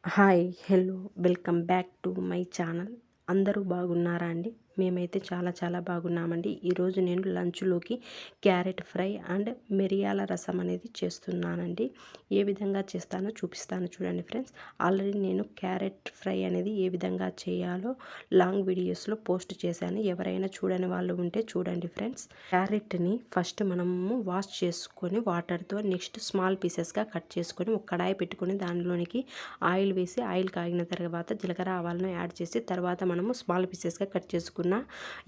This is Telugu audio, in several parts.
Hi hello welcome back to my channel. అందరూ బాగున్నారా అండి? మేమైతే చాలా బాగున్నామండి. ఈరోజు నేను లంచ్లోకి క్యారెట్ ఫ్రై అండ్ మిరియాల రసం అనేది చేస్తున్నానండి. ఏ విధంగా చేస్తానో చూపిస్తాను చూడండి ఫ్రెండ్స్. ఆల్రెడీ నేను క్యారెట్ ఫ్రై అనేది ఏ విధంగా చేయాలో లాంగ్ వీడియోస్లో పోస్ట్ చేశాను. ఎవరైనా చూడని వాళ్ళు ఉంటే చూడండి ఫ్రెండ్స్. క్యారెట్ని ఫస్ట్ మనము వాష్ చేసుకొని వాటర్తో నెక్స్ట్ స్మాల్ పీసెస్గా కట్ చేసుకొని ఒక కడాయి పెట్టుకొని దానిలోనికి ఆయిల్ వేసి ఆయిల్ కాగిన తర్వాత జీలకర్ర ఆవాలను యాడ్ చేసి తర్వాత మనము స్మాల్ పీసెస్గా కట్ చేసుకున్న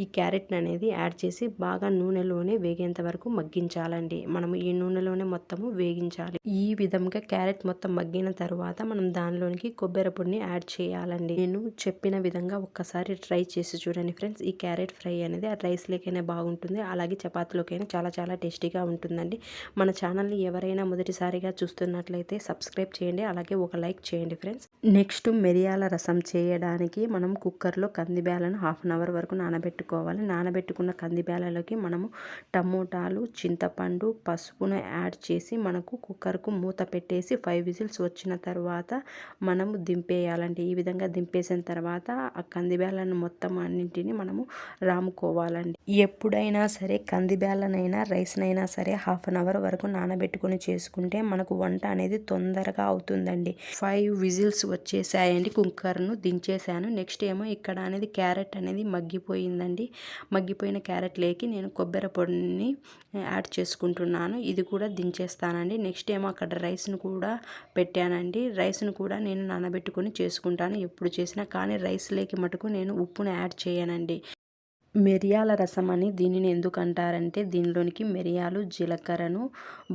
ఈ క్యారెట్ అనేది యాడ్ చేసి బాగా నూనెలోనే వేగేంత వరకు మగ్గించాలండి. మనము ఈ నూనెలోనే మొత్తము వేగించాలి. ఈ విధంగా క్యారెట్ మొత్తం మగ్గిన తర్వాత మనం దానిలోనికి కొబ్బరి పొడిని యాడ్ చేయాలండి. నేను చెప్పిన విధంగా ఒక్కసారి ట్రై చేసి చూడండి ఫ్రెండ్స్. ఈ క్యారెట్ ఫ్రై అనేది ఆ రైస్ లేకైనా బాగుంటుంది, అలాగే చపాతీలోకైనా చాలా టేస్టీగా ఉంటుందండి. మన ఛానల్ని ఎవరైనా మొదటిసారిగా చూస్తున్నట్లయితే సబ్స్క్రైబ్ చేయండి, అలాగే ఒక లైక్ చేయండి ఫ్రెండ్స్. నెక్స్ట్ మిరియాల రసం చేయడానికి మనం కుక్కర్లో కందిబ్యాలను హాఫ్ అన్ అవర్ వరకు నానబెట్టుకోవాలి. నానబెట్టుకున్న కందిబ్యాలలోకి మనము టమోటాలు, చింతపండు, పసుపును యాడ్ చేసి మనకు కుక్కర్కు మూత పెట్టేసి 5 విజిల్స్ వచ్చిన తర్వాత మనము దింపేయాలండి. ఈ విధంగా దింపేసిన తర్వాత ఆ కందిబ్యాలను మొత్తం అన్నింటినీ మనము రాముకోవాలండి. ఎప్పుడైనా సరే కందిబ్యాలనైనా రైస్నైనా సరే హాఫ్ అన్ అవర్ వరకు నానబెట్టుకొని చేసుకుంటే మనకు వంట అనేది తొందరగా అవుతుందండి. 5 విజిల్స్ వచ్చేసాయండి. కుక్కర్ను దించేసాను. నెక్స్ట్ ఏమో ఇక్కడ అనేది క్యారెట్ అనేది మగ్గిపోయిందండి. మగ్గిపోయిన క్యారెట్ లేకి నేను కొబ్బరి పొడిని యాడ్ చేసుకుంటున్నాను. ఇది కూడా దించేస్తానండి. నెక్స్ట్ ఏమో అక్కడ రైస్ను కూడా పెట్టానండి. రైస్ను కూడా నేను నానబెట్టుకొని చేసుకుంటాను ఎప్పుడు చేసినా, కానీ రైస్ లేకి మటుకు నేను ఉప్పును యాడ్ చేయనండి. మిరియాల రసం అని దీనిని ఎందుకు అంటారంటే దీనిలోనికి మిరియాలు, జీలకర్రను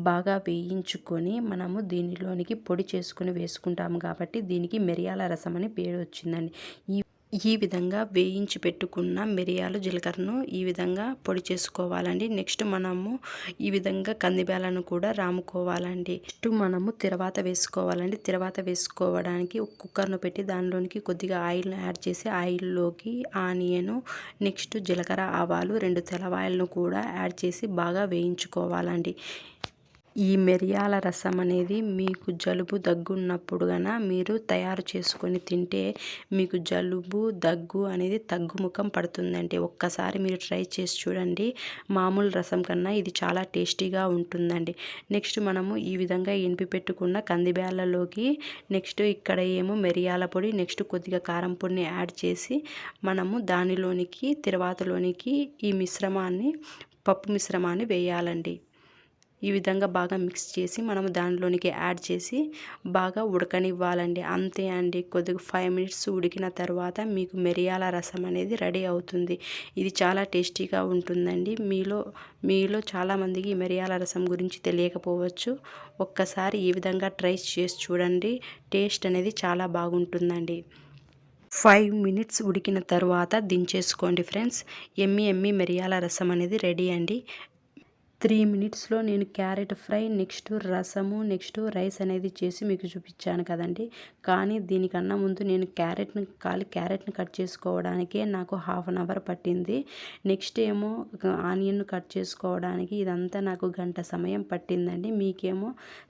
బాగా వేయించుకొని మనము దీనిలోనికి పొడి చేసుకొని వేసుకుంటాము కాబట్టి దీనికి మిరియాల రసం అని పేరు వచ్చిందండి. ఈ విధంగా వేయించి పెట్టుకున్న మిరియాలు, జీలకర్రను ఈ విధంగా పొడి చేసుకోవాలండి. నెక్స్ట్ మనము ఈ విధంగా కందిబ్యాలను కూడా రాముకోవాలండి. నెక్స్ట్ మనము తిరవాత వేసుకోవాలండి. తిరవాత వేసుకోవడానికి ఒక కుక్కర్ను పెట్టి దానిలోనికి కొద్దిగా ఆయిల్ను యాడ్ చేసి ఆయిల్లోకి ఆనియను, నెక్స్ట్ జీలకర్ర, ఆవాలు, 2 తెల్లవాయలను కూడా యాడ్ చేసి బాగా వేయించుకోవాలండి. ఈ మిరియాల రసం అనేది మీకు జలుబు, దగ్గు ఉన్నప్పుడు మీరు తయారు చేసుకొని తింటే మీకు జలుబు, దగ్గు అనేది తగ్గుముఖం పడుతుందండి. ఒక్కసారి మీరు ట్రై చేసి చూడండి. మామూలు రసం కన్నా ఇది చాలా టేస్టీగా ఉంటుందండి. నెక్స్ట్ మనము ఈ విధంగా ఎనిపి పెట్టుకున్న కందిబ్యాలలోకి నెక్స్ట్ ఇక్కడ ఏమో మిరియాల పొడి, నెక్స్ట్ కొద్దిగా కారం పొడిని యాడ్ చేసి మనము దానిలోనికి తిరువాతలోనికి ఈ మిశ్రమాన్ని, పప్పు మిశ్రమాన్ని వేయాలండి. ఈ విధంగా బాగా మిక్స్ చేసి మనము దానిలోనికి యాడ్ చేసి బాగా ఉడకనివ్వాలండి. అంతే అండి. కొద్దిగా 5 మినిట్స్ ఉడికిన తర్వాత మీకు మిరియాల రసం అనేది రెడీ అవుతుంది. ఇది చాలా టేస్టీగా ఉంటుందండి. మీలో చాలామందికి ఈ మిరియాల రసం గురించి తెలియకపోవచ్చు. ఒక్కసారి ఈ విధంగా ట్రై చేసి చూడండి. టేస్ట్ అనేది చాలా బాగుంటుందండి. 5 మినిట్స్ ఉడికిన తర్వాత దించేసుకోండి ఫ్రెండ్స్. ఎమ్మి మిరియాల రసం అనేది రెడీ అండి. 3 మినిట్స్లో నేను క్యారెట్ ఫ్రై, నెక్స్ట్ రసము, నెక్స్ట్ రైస్ అనేది చేసి మీకు చూపించాను కదండి. కానీ దీనికన్నా ముందు నేను క్యారెట్ని కట్ చేసుకోవడానికే నాకు హాఫ్ అన్ అవర్ పట్టింది. నెక్స్ట్ ఏమో ఆనియన్ కట్ చేసుకోవడానికి ఇదంతా నాకు గంట సమయం పట్టిందండి. మీకేమో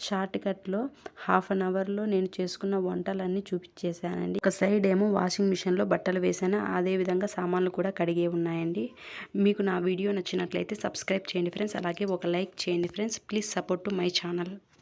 షార్ట్ కట్లో హాఫ్ అన్ అవర్లో నేను చేసుకున్న వంటలన్నీ చూపించేశానండి. ఒక సైడ్ ఏమో వాషింగ్ మిషన్లో బట్టలు వేసాను, అదేవిధంగా సామాన్లు కూడా కడిగే ఉన్నాయండి. మీకు నా వీడియో నచ్చినట్లయితే సబ్స్క్రైబ్ చేయండి ఫ్రెండ్స్, అలాగే ఒక లైక్ చేయండి friends. Please support to my channel.